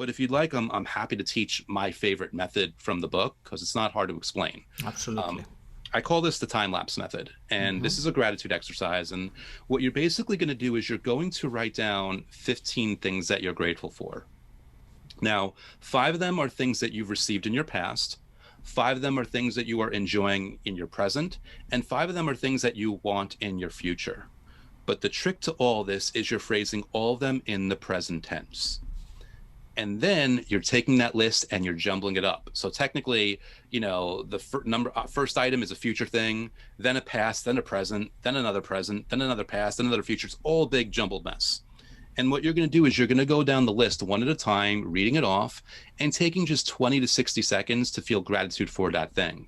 But if you'd like, I'm happy to teach my favorite method from the book because it's not hard to explain. Absolutely. I call this the time lapse method. And this is a gratitude exercise. And what you're basically going to do is you're going to write down 15 things that you're grateful for. Now, 5 of them are things that you've received in your past. 5 of them are things that you are enjoying in your present. And 5 of them are things that you want in your future. But the trick to all this is you're phrasing all of them in the present tense. And then you're taking that list and you're jumbling it up. So technically, the first item is a future thing, then a past, then a present, then another present, then another past, then another future. It's all a big jumbled mess. And what you're going to do is you're going to go down the list one at a time, reading it off and taking just 20 to 60 seconds to feel gratitude for that thing.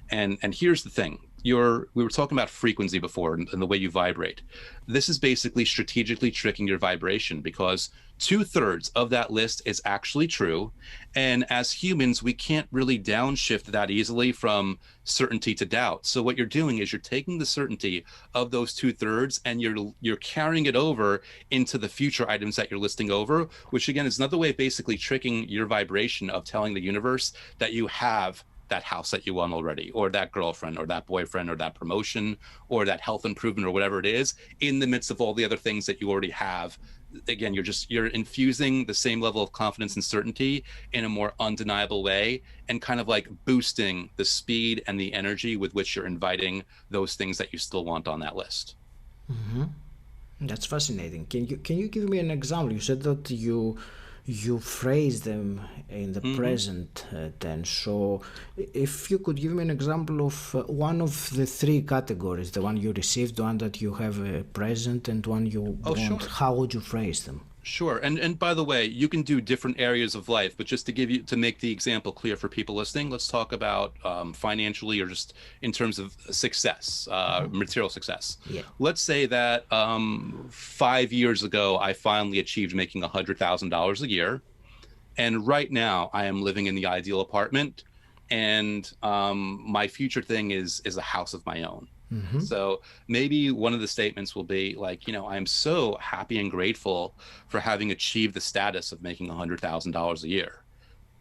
And here's the thing. We were talking about frequency before and the way you vibrate. This is basically strategically tricking your vibration because 2/3 of that list is actually true. And as humans, we can't really downshift that easily from certainty to doubt. So what you're doing is you're taking the certainty of those 2/3 and you're carrying it over into the future items that you're listing over, which again is another way of basically tricking your vibration of telling the universe that you have that house that you want already, or that girlfriend, or that boyfriend, or that promotion, or that health improvement, or whatever it is, in the midst of all the other things that you already have. Again, you're infusing the same level of confidence and certainty in a more undeniable way, and kind of like boosting the speed and the energy with which you're inviting those things that you still want on that list. That's fascinating. Can you give me an example? You said that you phrase them in the present tense. So if you could give me an example of one of the 3 categories, the one you received, the one that you have present, and one you want, Sure. how would you phrase them? Sure. And by the way, you can do different areas of life, but just to make the example clear for people listening, let's talk about financially or just in terms of success, material success. Yeah. Let's say that 5 years ago, I finally achieved making $100,000 a year. And right now I am living in the ideal apartment, and my future thing is a house of my own. So maybe one of the statements will be like, I'm so happy and grateful for having achieved the status of making $100,000 a year.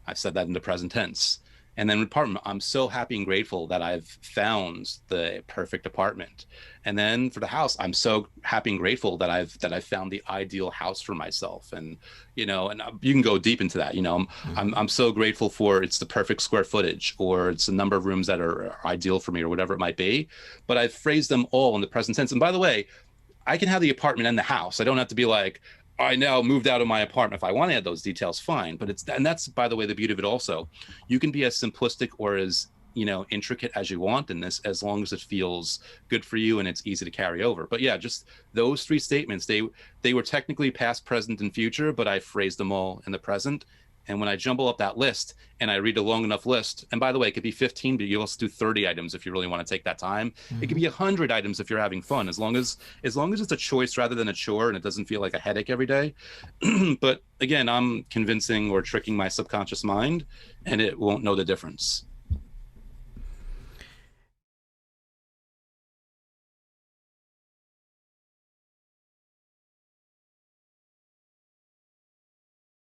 I said that in the present tense. And then apartment, I'm so happy and grateful that I've found the perfect apartment. And then for the house, I'm so happy and grateful that I've found the ideal house for myself. And and you can go deep into that. I'm so grateful for it's the perfect square footage, or it's the number of rooms that are ideal for me, or whatever it might be. But I've phrased them all in the present tense. And by the way, I can have the apartment and the house. I don't have to be like, I now moved out of my apartment. If I want to add those details, fine. But that's, by the way, the beauty of it also. You can be as simplistic or as, intricate as you want in this, as long as it feels good for you and it's easy to carry over. But yeah, just those 3 statements, they were technically past, present, and future, but I phrased them all in the present. And when I jumble up that list and I read a long enough list, and by the way, it could be 15, but you also do 30 items if you really want to take that time. It could be 100 items if you're having fun, as long as it's a choice rather than a chore and it doesn't feel like a headache every day. But again, I'm convincing or tricking my subconscious mind, and it won't know the difference.